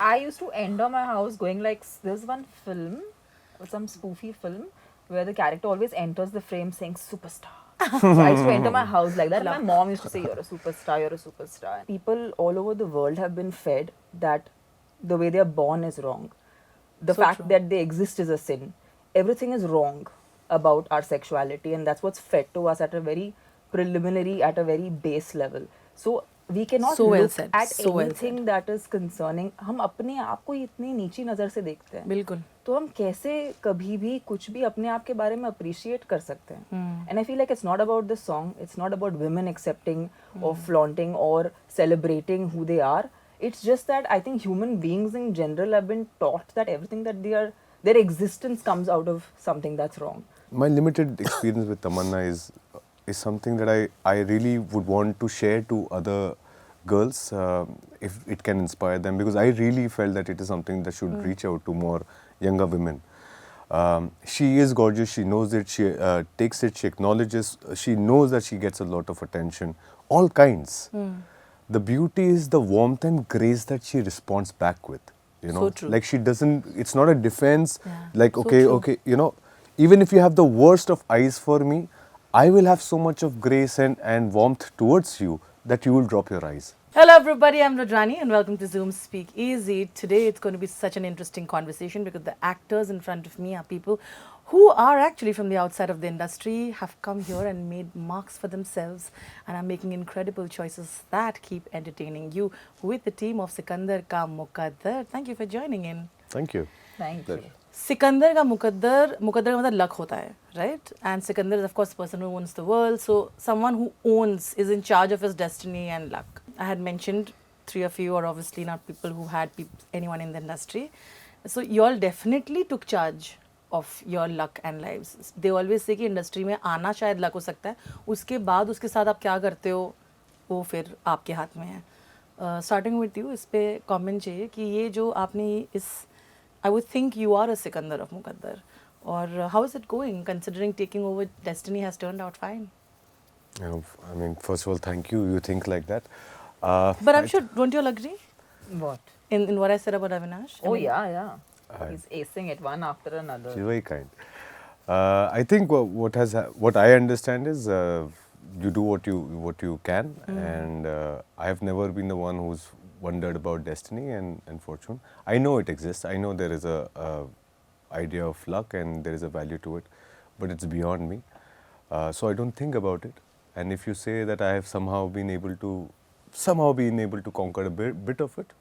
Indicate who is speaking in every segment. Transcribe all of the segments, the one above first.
Speaker 1: I used to enter my house going like, there's one film, some spoofy film, where the character always enters the frame saying superstar. So I used to enter my house like that. My mom used to say, "You're a superstar, you're a superstar." People all over the world have been fed that the way they are born is wrong. The
Speaker 2: So
Speaker 1: fact
Speaker 2: true.
Speaker 1: that they exist is a sin. Everything is wrong about our sexuality, and that's what's fed to us at a very preliminary, at a very base level. So we cannot
Speaker 2: So well
Speaker 1: look
Speaker 2: said.
Speaker 1: at
Speaker 2: So well said.
Speaker 1: anything that is concerning. हम अपने आप को ही इतनी नीची नज़र से देखते हैं,
Speaker 2: बिल्कुल.
Speaker 1: तो हम कैसे कभी भी कुछ भी अपने आप के बारे में अप्रिशिएट कर सकते हैं. And I feel like it's not about the song, it's not about women accepting or flaunting or celebrating who they are. It's just that I think human beings in general have been taught that everything that they are, their existence comes out of something that's wrong.
Speaker 3: My limited experience with Tamanna is something that I really would want to share to other girls if it can inspire them, because I really felt that it is something that should reach out to more younger women. She is gorgeous. She knows it. She takes it. She acknowledges. She knows that she gets a lot of attention, all kinds. The beauty is the warmth and grace that she responds back with. You know,
Speaker 2: So true.
Speaker 3: like she doesn't. It's not a defense.
Speaker 2: Yeah.
Speaker 3: Like
Speaker 2: So
Speaker 3: okay,
Speaker 2: true.
Speaker 3: okay. You know, even if you have the worst of eyes for me, I will have so much of grace and warmth towards you that you will drop your eyes.
Speaker 2: Hello everybody, I'm Rajani and welcome to Zoom Speak Easy. Today it's going to be such an interesting conversation because the actors in front of me are people who are actually from the outside of the industry, have come here and made marks for themselves and are making incredible choices that keep entertaining you with the team of Sikandar Ka Muqaddar. Thank you for joining in.
Speaker 3: Thank you.
Speaker 1: Thank you.
Speaker 2: Sikandar ka मुकद्दर मुकद्दर का मतलब luck होता है, right? And Sikandar is of course person who owns the world, so someone who owns is in charge of his destiny and luck. I had mentioned three of you are obviously not people who had anyone in the industry. So you all definitely took charge of your luck and lives. They always say कि industry में आना शायद luck हो सकता है, उसके बाद उसके साथ आप क्या करते हो वो फिर आपके हाथ में है. स्टार्टिंग विथ यू, इस पे कमेंट चाहिए कि ये जो आपने इस, I would think you are a Sikandar of Muqaddar. Or how is it going considering taking over Destiny has turned out fine?
Speaker 3: You know, I mean, first of all, thank you. You think like that.
Speaker 2: But I'm sure, don't you all agree
Speaker 1: What?
Speaker 2: in what I said about Avinash? I
Speaker 1: Oh
Speaker 2: mean,
Speaker 1: yeah. He's acing it one after another.
Speaker 3: She's very kind. I think what I understand is you do what you can, and I have never been the one who's wondered about destiny and fortune. I know it exists. I know there is a idea of luck and there is a value to it, but it's beyond me. So I don't think about it. And if you say that I have somehow been able to conquer a bit of it,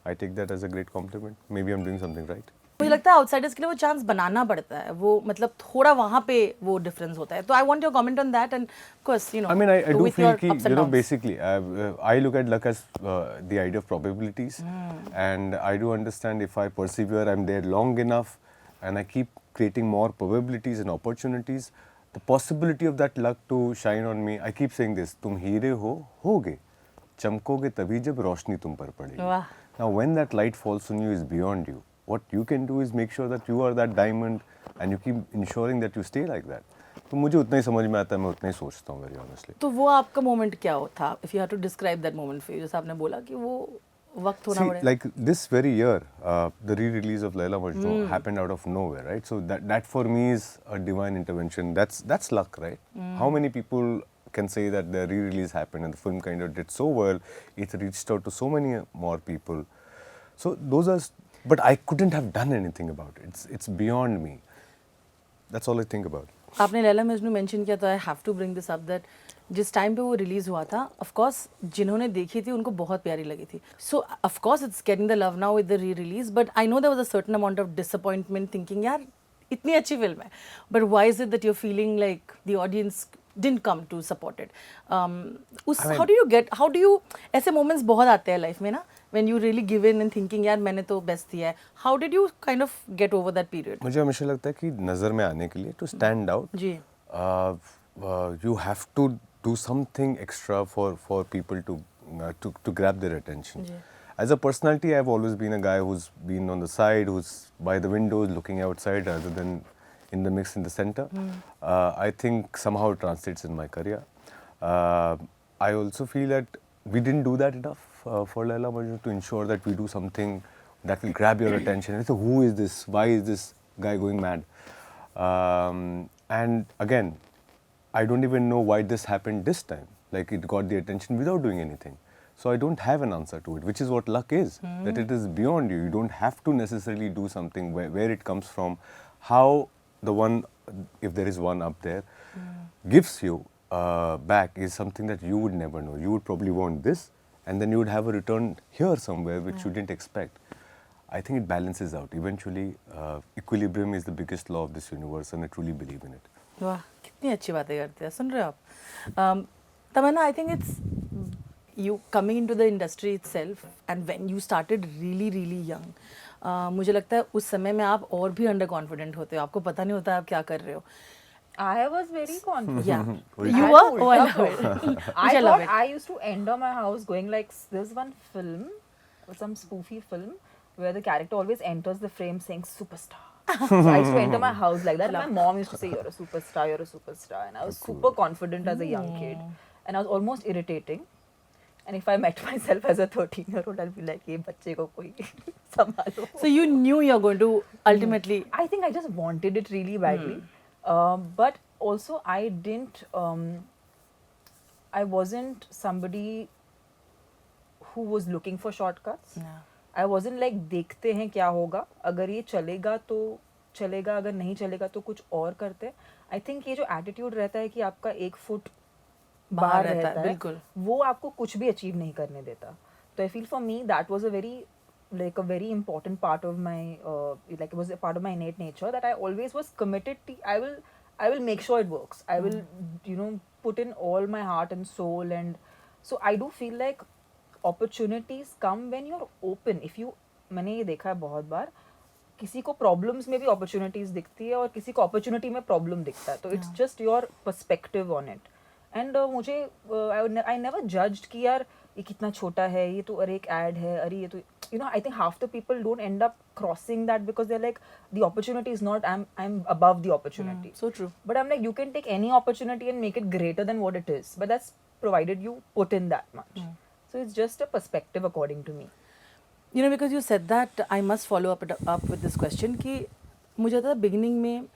Speaker 3: I take that as a great compliment. Maybe I'm doing something right.
Speaker 2: मुझे लगता है outsiders के लिए वो chance बनाना पड़ता है, वो मतलब थोड़ा वहाँ पे वो डिफरेंस होता है. तो I want your comment on that and of course you know
Speaker 3: I mean, I do
Speaker 2: with
Speaker 3: feel
Speaker 2: your
Speaker 3: कि,
Speaker 2: ups and
Speaker 3: you know,
Speaker 2: downs.
Speaker 3: basically, I look at luck as the idea of probabilities. And I do understand if I persevere, I'm there long enough, and I keep creating more probabilities and opportunities, the possibility of that luck to shine on me, I keep saying this, तुम हीरे होगे, चमकोगे तभी जब रोशनी तुम पर पड़ेगी.
Speaker 2: वाह.
Speaker 3: Now, when that light falls on you is beyond you. What you can do is make sure that you are that diamond and you keep ensuring that you stay like that. तो मुझे उतना ही समझ में आता है, मैं उतना ही सोचता हूँ, very honestly.
Speaker 2: तो वो आपका मोमेंट क्या था, if you have to describe that moment for you, जैसे आपने बोला कि वो वक्त होना
Speaker 3: See,
Speaker 2: पड़े.
Speaker 3: like this very year, the re-release of Laila Majnu happened out of nowhere, right? So that for me is a divine intervention. That's luck, right? How many people can say that the re-release happened and the film kind of did so well, it reached out to so many more people. So those are, but I couldn't have done anything about it. It's beyond me. That's all I think about.
Speaker 2: आपने Laila Majnu mention किया, तो I have to bring this up that जिस time पे वो release हुआ था, of course जिन्होंने देखी थी उनको बहुत प्यारी लगी थी. So of course it's getting the love now with the re release, but I know there was a certain amount of disappointment thinking यार इतनी अच्छी फिल्म है, but why is it that you are feeling like the audience didn't come to support it? How do you ऐसे moments बहुत आते हैं life में ना, when you really give in and thinking यार मैंने तो बेस्ट दिया है. How did you kind of get over that period?
Speaker 3: मुझे हमेशा लगता है कि नज़र में आने के लिए to stand out,
Speaker 2: ji.
Speaker 3: you have to do something extra for people to grab their attention.
Speaker 2: Ji.
Speaker 3: As a personality, I've always been a guy who's been on the side, who's by the windows looking outside rather than in the mix in the center. I think somehow it translates in my career. I also feel that we didn't do that enough for Laila Majnu to ensure that we do something that will grab your attention. So who is this? Why is this guy going mad? And again, I don't even know why this happened this time. Like it got the attention without doing anything. So I don't have an answer to it, which is what luck is. That it is beyond you. You don't have to necessarily do something. Where it comes from, how the one, if there is one up there, gives you back is something that you would never know. You would probably want this, and then you would have a return here somewhere which you didn't expect. I think it balances out. Eventually, equilibrium is the biggest law of this universe, and I truly believe in it.
Speaker 2: वाह कितनी अच्छी बातें करते हैं सुन रहे हो आप Tamannaah I think it's you coming into the industry itself and when you started really really young मुझे लगता है उस समय में आप और भी अंडर कॉन्फिडेंट होते हो आपको पता नहीं होता आप क्या कर रहे हो
Speaker 1: I was very confident.
Speaker 2: Yeah, you were. Oh, I love it.
Speaker 1: I
Speaker 2: I love
Speaker 1: thought
Speaker 2: it.
Speaker 1: I used to enter my house going like, there's one film, some spoofy film, where the character always enters the frame saying superstar. So I used to enter my house like that. My mom used to say, you're a superstar, you're a superstar. And I was super confident as a young kid. And I was almost irritating. And if I met myself as a 13-year-old, I'd be like, ye bacche ko koi sambhalo.
Speaker 2: So you knew you're going to ultimately.
Speaker 1: I think I just wanted it really badly. But also I didn't, I wasn't somebody who was looking for shortcuts.
Speaker 2: Yeah.
Speaker 1: I wasn't like देखते हैं क्या होगा अगर ये चलेगा तो चलेगा अगर नहीं चलेगा तो कुछ और करते आई थिंक ये जो एटीट्यूड रहता है कि आपका एक फुट बाहर रहता है
Speaker 2: बिल्कुल
Speaker 1: वो आपको कुछ भी अचीव नहीं करने देता तो I feel for me that was a very like a very important part of my like it was a part of my innate nature that I always was committed to I will make sure it works I will put in all my heart and soul and so I do feel like opportunities come when you're open if you मैंने ये देखा है बहुत बार किसी को problems में भी opportunities दिखती है और किसी को अपॉर्चुनिटी में प्रॉब्लम दिखता है तो it's just your perspective on it and मुझे आई नेवर जज्ड कि यार ये कितना छोटा है ये तो अरे एक एड है अरे ये तो I think half the people don't end up crossing that because they're like the opportunity is not I'm above the opportunity.
Speaker 2: So true.
Speaker 1: But I'm like you can take any opportunity and make it greater than what it is. But that's provided you put in that much. So it's just a perspective according to me.
Speaker 2: Because you said that, I must follow up with this question कि मुझे था beginning में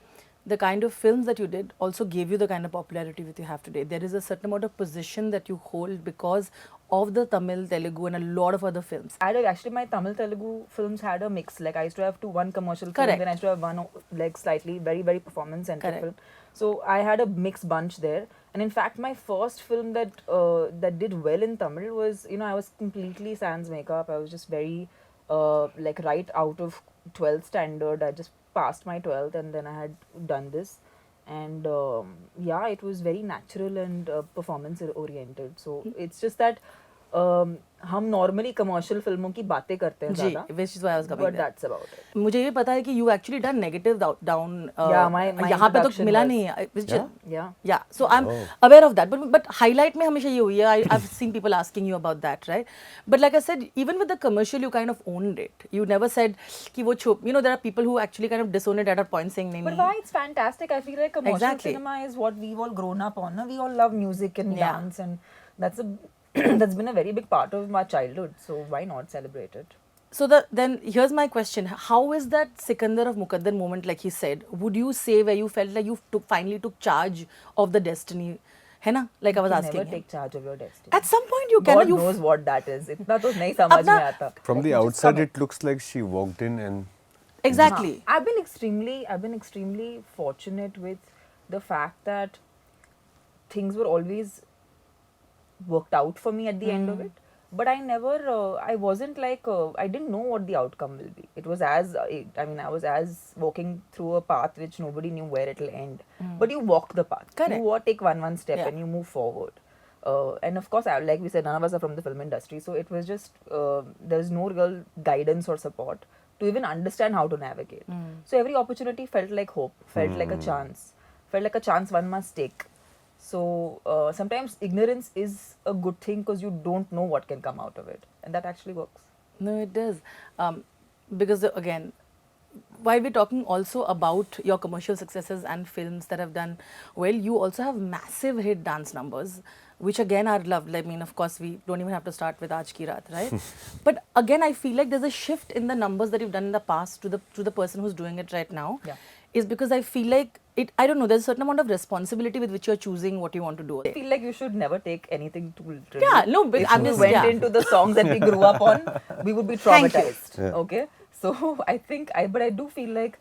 Speaker 2: the kind of films that you did also gave you the kind of popularity that you have today. There is a certain amount of position that you hold because of the Tamil, Telugu and a lot of other films.
Speaker 1: Actually my Tamil Telugu films had a mix. Like I used to have one commercial film,
Speaker 2: Correct.
Speaker 1: then I used to have one like slightly very very performance centric
Speaker 2: Correct.
Speaker 1: film. So I had a mixed bunch there. And in fact my first film that did well in Tamil was I was completely sans makeup. I was just very like right out of 12th standard. I just passed my 12th and then I had done this. And yeah, it was very natural and performance oriented. So it's just that हम normally commercial फिल्मों की बातें करते हैं ज़्यादा
Speaker 2: which is why I was coming
Speaker 1: but
Speaker 2: there.
Speaker 1: that's about it.
Speaker 2: मुझे ये पता है कि you actually done negative down
Speaker 1: Yeah, my
Speaker 2: यहाँ पे तो
Speaker 1: introduction
Speaker 2: मिला
Speaker 1: was-
Speaker 2: नहीं है
Speaker 1: Yeah.
Speaker 2: So I'm aware of that but highlight में हमेशा ये हुई है I've seen people asking you about that right but like I said even with the commercial you kind of owned it you never said कि वो there are people who actually kind of disown it at a point saying नहीं
Speaker 1: But why it's fantastic. I feel like commercial
Speaker 2: Exactly.
Speaker 1: cinema is what we've all grown up on. No? We all love music and
Speaker 2: Yeah.
Speaker 1: dance and that's that's been a very big part of my childhood. So why not celebrate it?
Speaker 2: So then here's my question. How is that Sikandar of Mukaddar moment like he said? Would you say where you felt like you finally took charge of the destiny? है ना? Like I was
Speaker 1: You
Speaker 2: asking
Speaker 1: never
Speaker 2: him.
Speaker 1: take charge of your destiny.
Speaker 2: At some point you
Speaker 1: God
Speaker 2: can.
Speaker 1: knows what that is. इतना तो नहीं समझ में आता.
Speaker 3: From the
Speaker 1: Just
Speaker 3: outside,
Speaker 1: commit.
Speaker 3: it looks like she walked in and
Speaker 2: Exactly.
Speaker 1: I've been extremely fortunate with the fact that things were always worked out for me at the end of it. But I never, I wasn't like, I didn't know what the outcome will be. It was as, I was as walking through a path which nobody knew where it will end. But you walk the path.
Speaker 2: Correct.
Speaker 1: You take one step
Speaker 2: Yeah.
Speaker 1: and you move forward. And of course, like we said, none of us are from the film industry. So it was just, there's no real guidance or support to even understand how to navigate. So every opportunity felt like hope, felt like a chance one must take. So sometimes ignorance is a good thing because you don't know what can come out of it, and that actually works.
Speaker 2: No, it does. Because again, while we're talking also about your commercial successes and films that have done well, you also have massive hit dance numbers, which again are loved. I mean, of course, we don't even have to start with Aaj Ki Raat, right? But again, I feel like there's a shift in the numbers that you've done in the past to the person who's doing it right now.
Speaker 1: Yeah.
Speaker 2: Is because I feel like I don't know, there's a certain amount of responsibility with which you're choosing what you want to do.
Speaker 1: I feel like you should never take anything too literally.
Speaker 2: Yeah, no, but
Speaker 1: if
Speaker 2: I'm
Speaker 1: we
Speaker 2: just-
Speaker 1: went
Speaker 2: yeah.
Speaker 1: into the songs that we grew up on, we would be
Speaker 2: Thank you.
Speaker 1: traumatized. Okay, so but I do feel like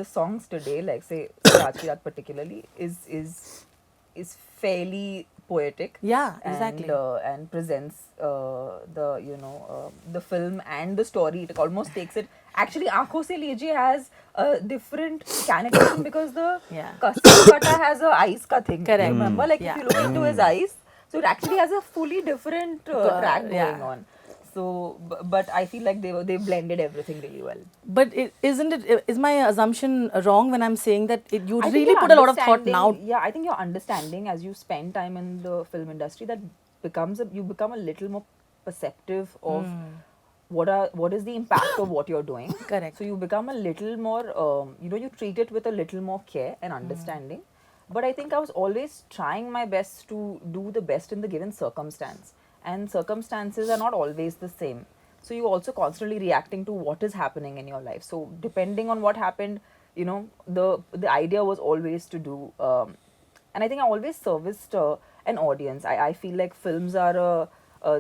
Speaker 1: the songs today, like say Aaj Ki Raat particularly, is fairly poetic.
Speaker 2: Yeah, exactly.
Speaker 1: And presents the film and the story. It almost takes it. Actually, Aankhon Se Lijiye has a different connection because the
Speaker 2: Yeah.
Speaker 1: Kasam Kata has a eyes ka thing.
Speaker 2: Correct.
Speaker 1: Remember, like
Speaker 2: Yeah.
Speaker 1: if you look into his eyes, so it actually has a fully different track going
Speaker 2: yeah.
Speaker 1: on. So, but I feel like they blended everything really well.
Speaker 2: But is my assumption wrong when I'm saying that you
Speaker 1: I think
Speaker 2: really
Speaker 1: your
Speaker 2: put a lot of thought now?
Speaker 1: understanding- Yeah, I think your understanding as you spend time in the film industry, that you become a little more perceptive of what is the impact of what you're doing.
Speaker 2: Correct.
Speaker 1: So you become a little more, you treat it with a little more care and understanding. But I think I was always trying my best to do the best in the given circumstance. And circumstances are not always the same. So you're also constantly reacting to what is happening in your life. So depending on what happened, the idea was always to do. And I think I always serviced an audience. I feel like films are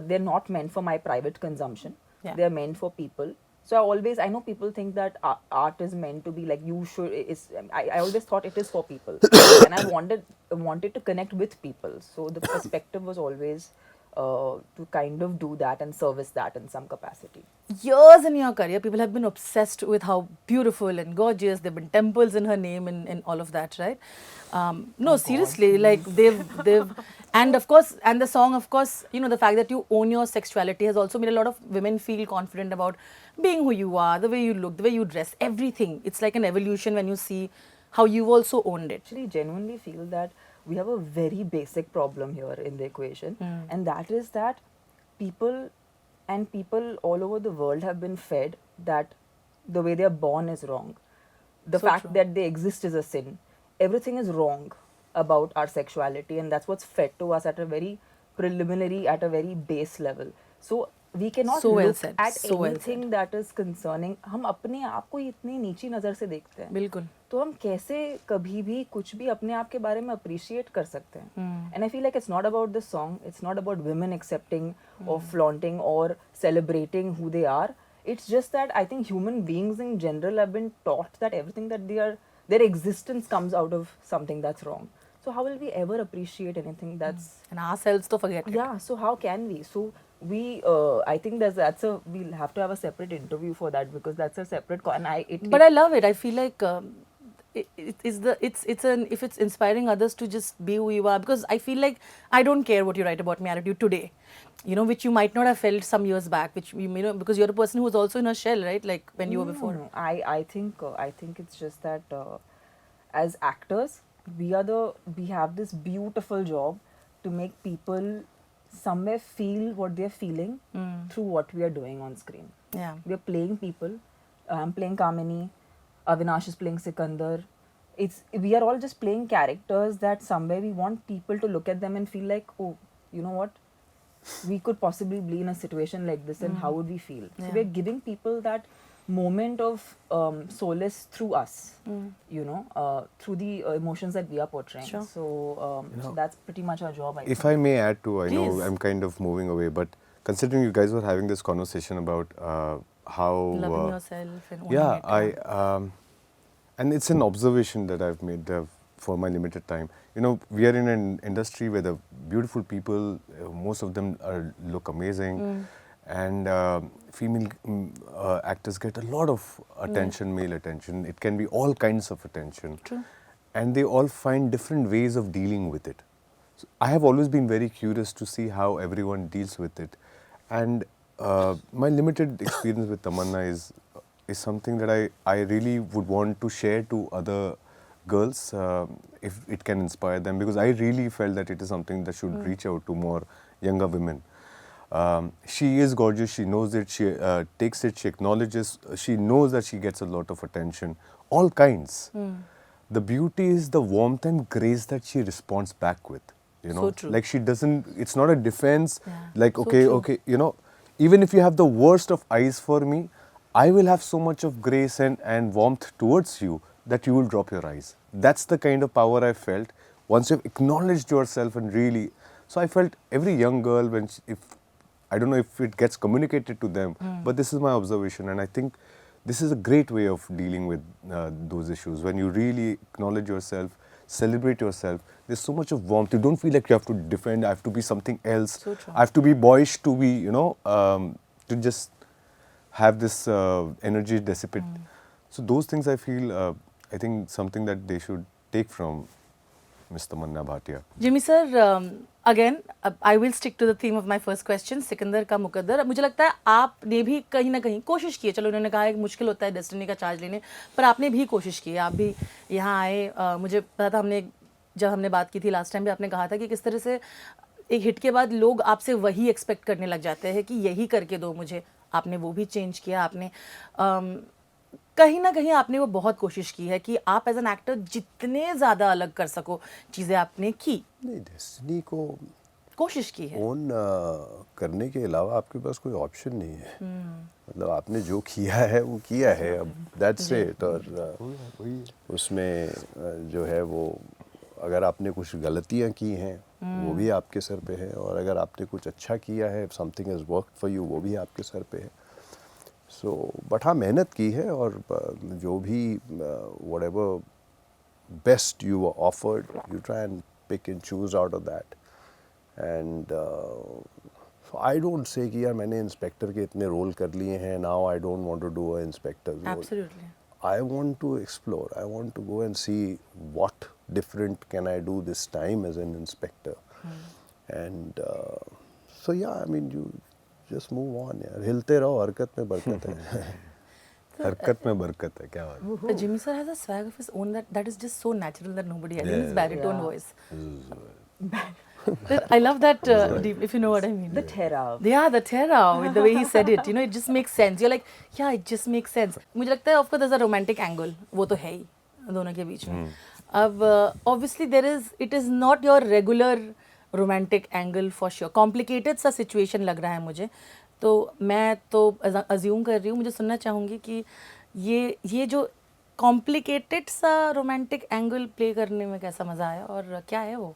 Speaker 1: they're not meant for my private consumption.
Speaker 2: Yeah.
Speaker 1: They're meant for people. So I know people think that art is meant to be like you should. I always thought it is for people, and I wanted to connect with people. So the perspective was always to kind of do that and service that in some capacity.
Speaker 2: Years in your career, people have been obsessed with how beautiful and gorgeous. There've been temples in her name and all of that, right? No, seriously, like they've, and of course, and the song, of course, the fact that you own your sexuality has also made a lot of women feel confident about being who you are, the way you look, the way you dress, everything. It's like an evolution when you see how you've also owned it.
Speaker 1: Actually, genuinely feel that we have a very basic problem here in the equation, and that is that people all over the world have been fed that the way they are born is wrong. The
Speaker 2: So
Speaker 1: fact
Speaker 2: true.
Speaker 1: that they exist is a sin. Everything is wrong about our sexuality, and that's what's fed to us at a very preliminary, at a very base level. So we cannot
Speaker 2: So well
Speaker 1: look
Speaker 2: said,
Speaker 1: at
Speaker 2: so well
Speaker 1: anything that is concerning. हम अपने आप को इतनी नीची नज़र से देखते हैं.
Speaker 2: बिल्कुल.
Speaker 1: तो हम कैसे कभी भी कुछ भी अपने आप के बारे में अप्रिशिएट कर सकते हैं. And I feel like it's not about the song, it's not about women accepting or flaunting or celebrating who they are. It's just that I think human beings in general have been taught that everything that their existence comes out of something that's wrong. So how will we ever appreciate anything that's
Speaker 2: And ourselves to forget it.
Speaker 1: yeah, so how can we? So we, I think we'll have to have a separate interview for that because that's a separate,
Speaker 2: But I love it. I feel like if it's inspiring others to just be who you are, because I feel like I don't care what you write about me attitude today, which you might not have felt some years back, which because you're a person who was also in a shell, right? Like when you were before.
Speaker 1: No, I think it's just that as actors, we have this beautiful job to make people somewhere feel what they're feeling through what we are doing on screen.
Speaker 2: Yeah.
Speaker 1: We are playing people. I'm playing Kamini. Avinash is playing Sikandar. We are all just playing characters that somewhere we want people to look at them and feel like, oh, you know what? We could possibly be in a situation like this, and how would we feel? So
Speaker 2: Yeah.
Speaker 1: we're giving people that moment of solace through us, through the emotions that we are portraying.
Speaker 2: Sure.
Speaker 1: So, so that's pretty much our job. I think.
Speaker 3: If I may add to, I know
Speaker 2: Please.
Speaker 3: I'm kind of moving away, but considering you guys were having this conversation about how
Speaker 2: Loving yourself and owning
Speaker 3: yeah,
Speaker 2: it.
Speaker 3: and it's an observation that I've made for my limited time. We are in an industry where the beautiful people, most of them look amazing, and female actors get a lot of attention, male attention. It can be all kinds of attention.
Speaker 2: True.
Speaker 3: And they all find different ways of dealing with it. So I have always been very curious to see how everyone deals with it. And my limited experience with Tamanna is something that I really would want to share to other girls if it can inspire them, because I really felt that it is something that should reach out to more younger women. She is gorgeous, she knows it, she takes it, she acknowledges, she knows that she gets a lot of attention, all kinds. The beauty is the warmth and grace that she responds back with. You know,
Speaker 2: So true.
Speaker 3: like she doesn't. It's not a defense.
Speaker 2: Yeah.
Speaker 3: Like
Speaker 2: So
Speaker 3: okay,
Speaker 2: true.
Speaker 3: okay, you know, even if you have the worst of eyes for me, I will have so much of grace and warmth towards you that you will drop your eyes. That's the kind of power I felt once you've acknowledged yourself and really. So I felt every young girl when she, if I don't know if it gets communicated to them, but this is my observation, and I think this is a great way of dealing with those issues. When you really acknowledge yourself, celebrate yourself, there's so much of warmth. You don't feel like you have to defend, I have to be something else.
Speaker 2: So true.
Speaker 3: I have to be boyish to be, you know, to just have this energy dissipate. So those things I feel, I think something that they should take from Miss Tamanna Bhatia.
Speaker 2: Jimmy sir again I will stick to the theme of my first question Sikandar ka Muqaddar. अब मुझे लगता है आपने भी कहीं ना कहीं कोशिश की है. चलो उन्होंने कहा है कि मुश्किल होता है डेस्टिनी का चार्ज लेने, पर आपने भी कोशिश की है. आप भी यहाँ आए. मुझे पता था, जब हमने बात की थी लास्ट टाइम भी, आपने कहा था कि किस तरह से एक हिट के बाद लोग आपसे वही एक्सपेक्ट करने लग जाते हैं कि यही करके दो मुझे. आपने वो भी चेंज किया. आपने कहीं ना कहीं आपने वो बहुत कोशिश की है कि आप एज एन एक्टर जितने ज़्यादा अलग कर सको चीज़ें आपने की,
Speaker 4: नहीं, डेस्टिनी को
Speaker 2: कोशिश की है.
Speaker 4: ओन करने के अलावा आपके पास कोई ऑप्शन नहीं है. मतलब आपने जो किया है वो किया है, अब दैट्स इट. और उसमें जो है वो, अगर आपने कुछ गलतियां की हैं वो भी आपके सर पे है, और अगर आपने कुछ अच्छा किया है, something has worked for you, वो भी आपके सर पे है. सो बट हाँ, मेहनत की है, और जो भी whatever best you offered, you try and pick and choose out of that. And I don't say कि यार मैंने इंस्पेक्टर के इतने रोल कर लिए हैं, now I don't want to do a inspector role.
Speaker 2: Absolutely.
Speaker 4: I want to explore. I want to go and see what different can I do this time as an inspector. And so yeah, I mean, you just move on. यार हिलते रहो, हरकत में बरकत है.
Speaker 3: हरकत में बरकत है, क्या बात है.
Speaker 2: Jimmy sir has a swag of his own that is just so natural that nobody has. His
Speaker 3: Yeah.
Speaker 2: baritone
Speaker 1: Yeah.
Speaker 2: voice. I love that, deep, if you know what I mean.
Speaker 1: The Thera.
Speaker 2: Yeah, the Thera, with the way he said it, you know, it just makes sense. You're like, yeah, it just makes sense. मुझे लगता है, of course, there's a romantic angle. वो तो है ही दोनों के बीच में. अब obviously it is not your regular romantic angle for sure. Complicated सा situation लग रहा है मुझे. तो मैं तो assume कर रही हूँ, मुझे सुनना चाहूँगी कि ये जो complicated सा romantic angle play करने में कैसा मज़ा आया, और क्या है वो,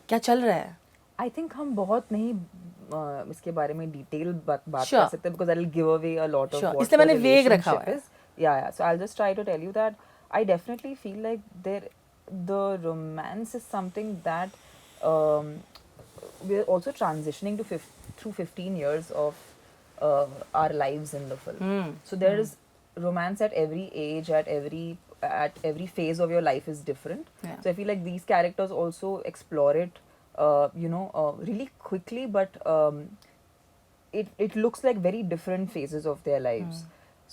Speaker 2: क्या चल रहा है?
Speaker 1: आई थिंक हम बहुत नहीं इसके बारे में डिटेल बात
Speaker 2: Sure.
Speaker 1: कर सकते, because I will give away a lot of
Speaker 2: Sure.
Speaker 1: What
Speaker 2: इसलिए मैंने vague रखा हुआ है.
Speaker 1: या so I will just try to tell you that I definitely feel like there the romance is something that we are also transitioning to through 15 years of our lives in the film. So there is romance at every age, at every phase of your life is different.
Speaker 2: Yeah.
Speaker 1: So I feel like these characters also explore it, really quickly, but it looks like very different phases of their lives.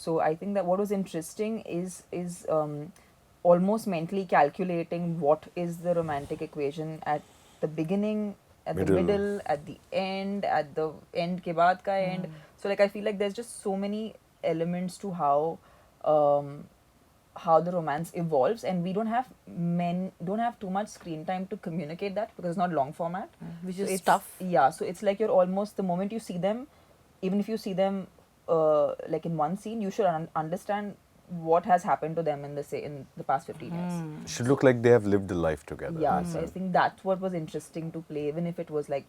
Speaker 1: So I think that what was interesting is almost mentally calculating what is the romantic equation at the beginning, at the middle, at the end के बाद का end. So like I feel like there's just so many elements to how the romance evolves, and we don't have too much screen time to communicate that because it's not long format,
Speaker 2: Which
Speaker 1: So
Speaker 2: is
Speaker 1: it's-
Speaker 2: tough.
Speaker 1: Yeah, so it's like you're almost, the moment you see them, even if you see them like in one scene, you should understand what has happened to them in the past 15 years.
Speaker 3: It should look like they have lived a life together.
Speaker 1: Yeah, so I think that's what was interesting to play, even if it was like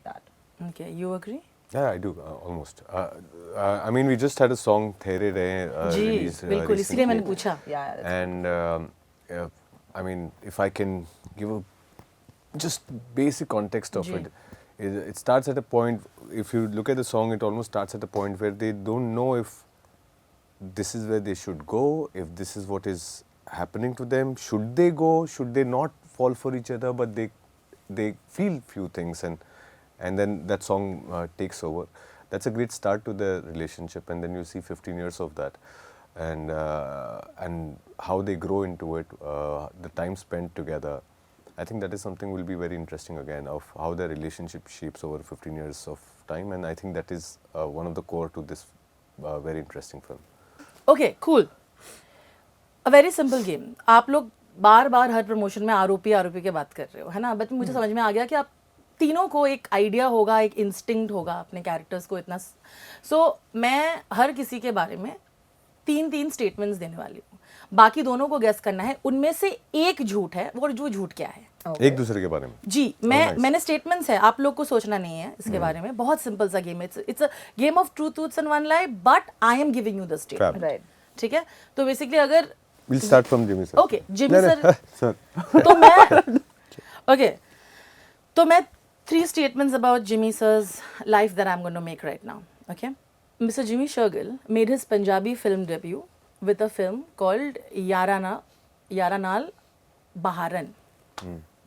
Speaker 1: that.
Speaker 2: Okay, you agree?
Speaker 3: Yeah, I do almost. I mean, we just had a song "There Rahe"
Speaker 2: ji
Speaker 3: released,
Speaker 2: बिल्कुल, इसीलिए मैंने
Speaker 3: recently.
Speaker 2: पूछा.
Speaker 1: Yeah, that's
Speaker 3: And I mean, if I can give a just basic context of
Speaker 2: ji.
Speaker 3: it starts at a point. If you look at the song, it almost starts at a point where they don't know if this is where they should go, if this is what is happening to them. Should they go? Should they not fall for each other? But they feel few things, and then that song takes over. That's a great start to the relationship, and then you see 15 years of that, and how they grow into it, the time spent together. I think that is something will be very interesting again, of how their relationship shapes over 15 years of time, and I think that is one of the core to this very interesting film.
Speaker 2: Okay, cool. A very simple game. आप लोग बार बार हर promotion में आरोपी के बात कर रहे हो, है ना, बट मुझे समझ में आ गया कि आप तीनों को एक आइडिया होगा, एक इंस्टिंक्ट होगा अपने कैरेक्टर्स को इतना। सो मैं हर किसी के बारे में 3 स्टेटमेंट्स देने वाली हूँ, बाकी दोनों को गेस करना है उनमें से एक झूठ है, वो जो झूठ क्या है।
Speaker 3: एक दूसरे के बारे में
Speaker 2: जी, मैंने स्टेटमेंट्स है, आप लोग को सोचना नहीं है इसके बारे में, बहुत सिंपल सा गेम है, it's a game of truths and one lie, but I am giving you the statement,
Speaker 1: Right.
Speaker 2: ठीक है। तो बेसिकली अगर
Speaker 3: we'll start from Jimmy sir.
Speaker 2: Okay Jimmy sir,
Speaker 3: Sir.
Speaker 2: तो मैं 3 statements about Jimmy sir's life that I'm going to make right now. Okay, Mr. Jimmy Shergill made his Punjabi film debut with a film called Yaranal Baharan.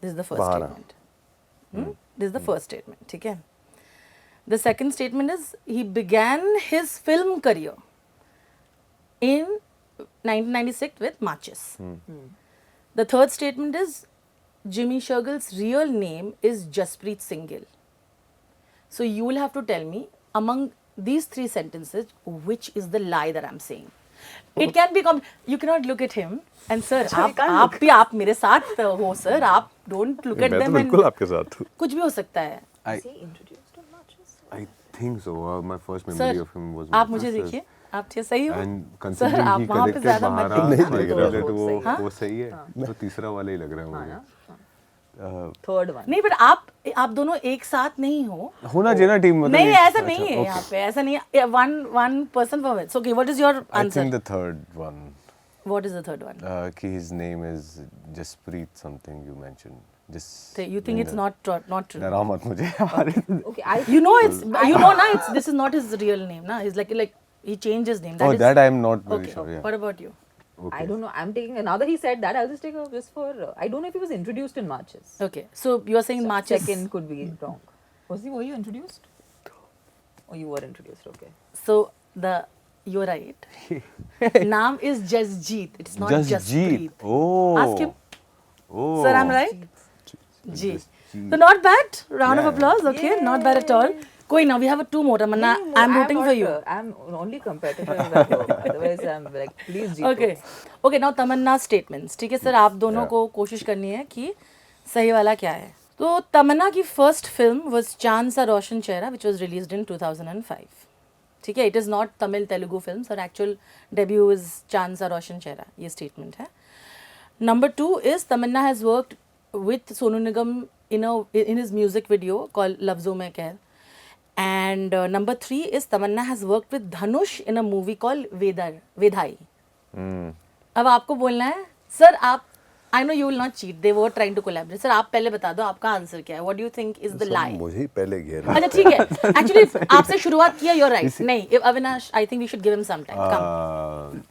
Speaker 2: This is the first
Speaker 4: Bahara.
Speaker 2: statement. This is the first statement. ठीक है. The second statement is he began his film career in 1996 with Matches. The third statement is Jimmy Shergill's real name is Jaspreet Singh Gill. So you will have to tell me among these 3 sentences which is the lie that I'm saying. It can be you cannot look at him and sir आप मेरे साथ हो sir, आप don't look at
Speaker 4: मैं तो
Speaker 2: them
Speaker 4: बिल्कुल
Speaker 2: and
Speaker 4: आपके साथ हूँ।
Speaker 2: कुछ भी हो सकता है।
Speaker 1: Is he introduced on Matches?
Speaker 3: I think so. My first memory
Speaker 2: sir
Speaker 3: of him was
Speaker 2: आप मुझे
Speaker 3: Matches.
Speaker 2: देखिए, आप ठीक सही हो
Speaker 3: And
Speaker 2: सर,
Speaker 3: considering
Speaker 2: आप
Speaker 3: he
Speaker 2: वहाँ पे
Speaker 3: connected
Speaker 2: ज्यादा मत
Speaker 3: Bahara,
Speaker 2: देखिए।
Speaker 3: I
Speaker 4: देख रहा
Speaker 3: thought
Speaker 1: हूँ।
Speaker 3: that वो सही है, तो तीसरा वाला ही लग रहा है मुझे।
Speaker 1: Third one.
Speaker 2: नहीं, बट आप दोनों एक साथ नहीं हो,
Speaker 3: होना चाहिए ना टीम, मतलब
Speaker 2: नहीं
Speaker 3: एक-
Speaker 2: ऐसा
Speaker 3: अच्छा,
Speaker 2: नहीं है
Speaker 3: okay.
Speaker 2: यहाँ पे, ऐसा नहीं है, one person for it. So okay, what is your
Speaker 3: I
Speaker 2: answer?
Speaker 3: think the third one,
Speaker 2: What is the third one?
Speaker 3: कि his name is Jaspreet something you mentioned. Just
Speaker 2: So you think it's not true?
Speaker 3: डरा मत मुझे।
Speaker 1: Okay, I
Speaker 2: You know ना, this is not his real name ना. He's like he changed his name.
Speaker 3: Oh,
Speaker 2: is-
Speaker 3: that I am not very
Speaker 2: Okay.
Speaker 3: sure. Yeah.
Speaker 2: What about you?
Speaker 1: I don't know. I'm taking now that he said that, I'll just take a just for. I don't know if he was introduced in Matches.
Speaker 2: Okay, so you are saying Matches.
Speaker 1: Check-in could be wrong. Were you introduced? Or you were introduced? Okay.
Speaker 2: So you're right. Naam is Jasjeet. It's not Jaspreet.
Speaker 3: Oh.
Speaker 2: Ask him.
Speaker 3: Oh.
Speaker 2: Sir, I'm right. Ji. So not bad. Round of
Speaker 3: Yeah.
Speaker 2: applause. Okay, not bad at all. Koi na, we have 2 more. Tamanna, I'm rooting for you.
Speaker 1: I'm only competitive at home. Otherwise, I'm like, please, Jeetu.
Speaker 2: Okay. Okay, now Tamannaah statements. ठीक है sir, आप दोनों को कोशिश करनी है कि सही वाला क्या है। तो तमन्ना की फर्स्ट फिल्म was चांद सा रोशन चेहरा, which was released in 2005. ठीक है, it is not Tamil Telugu films. Her actual debut is चांद सा रोशन चेहरा, ये statement है। Number 2 is Tamanna has worked with Sonu Nigam in his music video called लफ्ज़ों में कह। And number 3 is Tamanna has worked with Dhanush in a movie called Vedhai. अब आपको बोलना है सर, आप I know you will not cheat. They were trying to collaborate. Sir आप पहले बता दो आपका आंसर क्या है. What do you think is the
Speaker 4: सब
Speaker 2: lie?
Speaker 4: मुझे ही पहले घेर
Speaker 2: अच्छा ठीक है. Actually आपसे शुरुआत किया, you're right. नहीं, Avinash, I think we should give him some time. Come.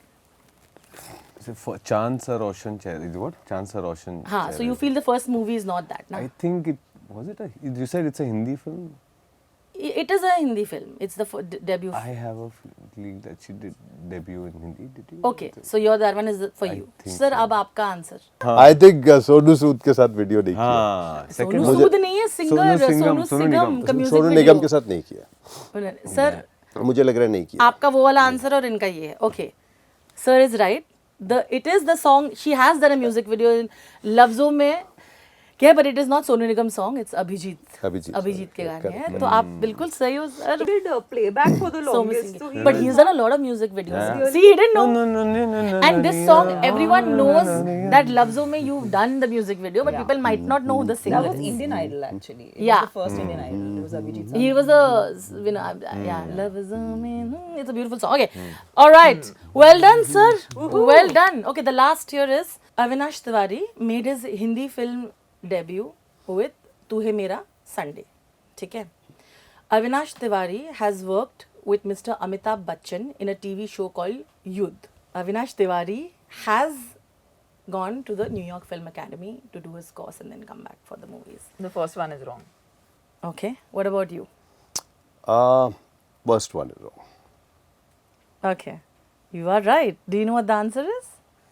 Speaker 3: चांद सा रोशन चेहरा is what? चांद सा रोशन
Speaker 2: हाँ, so you feel the first movie is not that, ना?
Speaker 3: I think it was it a, you said it's a Hindi film?
Speaker 2: It is a Hindi film. It's the debut.
Speaker 3: I have a feeling that she did debut in Hindi. Did you?
Speaker 2: Okay, so that one is for
Speaker 3: I
Speaker 2: you.
Speaker 3: think
Speaker 2: Sir,
Speaker 3: so.
Speaker 2: अब आपका answer.
Speaker 4: I think Sonu Sood के साथ video नहीं किया।
Speaker 3: हाँ, second
Speaker 2: Sonu Sood नहीं है, singer
Speaker 3: Sonu
Speaker 2: Sonu Singham का म्यूजिक
Speaker 4: सोनू निगम के साथ नहीं किया,
Speaker 2: सर
Speaker 4: मुझे लग रहा है नहीं किया।
Speaker 2: आपका वो वाला आंसर और इनका ये है. Okay, sir is right. It is the song, she has done a music video in लफ्जों में क्या, but it is not Sonu Nigam song, it's Abhijit के गाने हैं. तो आप बिल्कुल सही हो sir.
Speaker 1: He did playback for the
Speaker 2: So
Speaker 1: longest.
Speaker 2: missing
Speaker 1: So
Speaker 2: it.
Speaker 1: he
Speaker 2: But
Speaker 1: was
Speaker 2: he's done a lot of music videos.
Speaker 3: Yeah.
Speaker 2: See, he didn't know.
Speaker 3: no.
Speaker 2: And this song, everyone knows that Lafzo mein you've done the music video, but people might not know who the singer
Speaker 1: That was
Speaker 2: is.
Speaker 1: Indian Idol actually. It
Speaker 2: Yeah.
Speaker 1: was the first Indian Idol. It was Abhijit.
Speaker 2: He was a winner. Yeah, Lafzo mein. It's a beautiful song. Okay. All right. Well done, sir. Well done. Okay, the last here is Avinash Tiwari made his Hindi film debut with Tu Hai Mera Sunday. ठीक है. Avinash Tiwari has worked with Mr. Amitabh Bachchan in a TV show called Yudh. Avinash Tiwari has gone to the New York Film Academy to do his course and then come back for the movies.
Speaker 1: The first one is wrong.
Speaker 2: Okay. What about you?
Speaker 4: First one is wrong.
Speaker 2: Okay. You are right. Do you know what the answer is?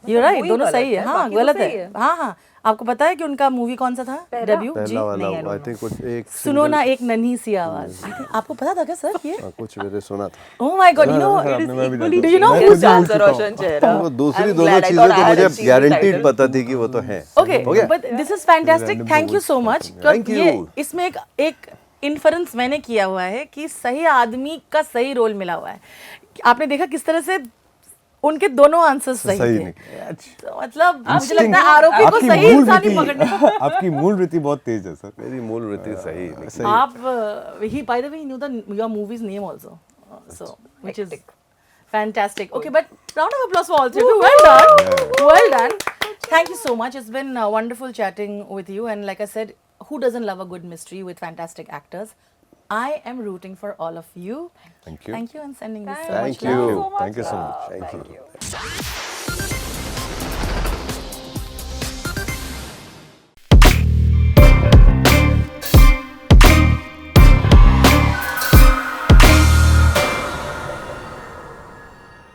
Speaker 2: You're right,
Speaker 1: वही
Speaker 2: दोनों
Speaker 1: गलत
Speaker 2: सही है,
Speaker 1: है,
Speaker 2: हाँ
Speaker 1: बाकी तो
Speaker 2: गलत
Speaker 1: सही
Speaker 2: है,
Speaker 1: है।
Speaker 2: हाँ हाँ। आपको पता है कि उनका मूवी कौन सा था डेब्यू?
Speaker 4: पहला वाला
Speaker 1: नहीं, I don't
Speaker 4: I
Speaker 1: know.
Speaker 4: Think कुछ एक
Speaker 2: सुनो
Speaker 4: single-
Speaker 2: ना एक नन्ही सी आवाज। आपको पता था क्या सर ये?
Speaker 4: हाँ, कुछ मैंने सुना था।
Speaker 2: Oh my God, you know,
Speaker 3: sir,
Speaker 1: It is
Speaker 3: आपने मैं भी
Speaker 1: equally
Speaker 2: Do you know
Speaker 3: मैं
Speaker 2: who's
Speaker 3: खुद ही भूल
Speaker 1: Chansa
Speaker 3: चुका हूँ।
Speaker 1: Roshan चेहरा.
Speaker 4: वो दूसरी
Speaker 1: I'm
Speaker 4: दोनों
Speaker 1: glad I
Speaker 4: चीजें
Speaker 1: thought
Speaker 4: तो
Speaker 1: I had
Speaker 4: मुझे
Speaker 1: achieved the
Speaker 4: गारंटीड
Speaker 1: title.
Speaker 4: पता थी कि वो तो है।
Speaker 2: Okay,
Speaker 4: हो गया?
Speaker 2: but this is fantastic.
Speaker 3: Random
Speaker 2: Thank you
Speaker 3: words
Speaker 2: so much.
Speaker 4: Thank
Speaker 2: ये
Speaker 4: you.
Speaker 2: इसमें एक इन्फरेंस मैंने किया हुआ है कि सही आदमी का सही रोल मिला हुआ है। आपने देखा किस तरह से उनके दोनों आंसर्स सही
Speaker 3: सही
Speaker 2: थे।
Speaker 3: नहीं
Speaker 2: तो मतलब मुझे
Speaker 3: Instinct-
Speaker 2: लगता है आरोपी को
Speaker 3: आपकी
Speaker 2: सही
Speaker 3: मूल
Speaker 2: इंसान ही
Speaker 3: वृत्ति-
Speaker 2: पकड़ने।
Speaker 3: आपकी मूल वृत्ति बहुत तेज है सर।
Speaker 4: मेरी मूल वृत्ति सही नहीं।
Speaker 3: सही।
Speaker 2: आप he by the way he knew your movie's name also, so which is fantastic. Okay, but round of applause for all three of you. Well done, well done. Thank you so much. It's been wonderful chatting with you. And like I said, who doesn't love a good mystery with fantastic actors? I am rooting for all of you.
Speaker 3: Thank you.
Speaker 2: Thank you and sending you so
Speaker 4: Thank
Speaker 2: much love.
Speaker 4: you.
Speaker 3: Thank you so much.
Speaker 4: Thank you.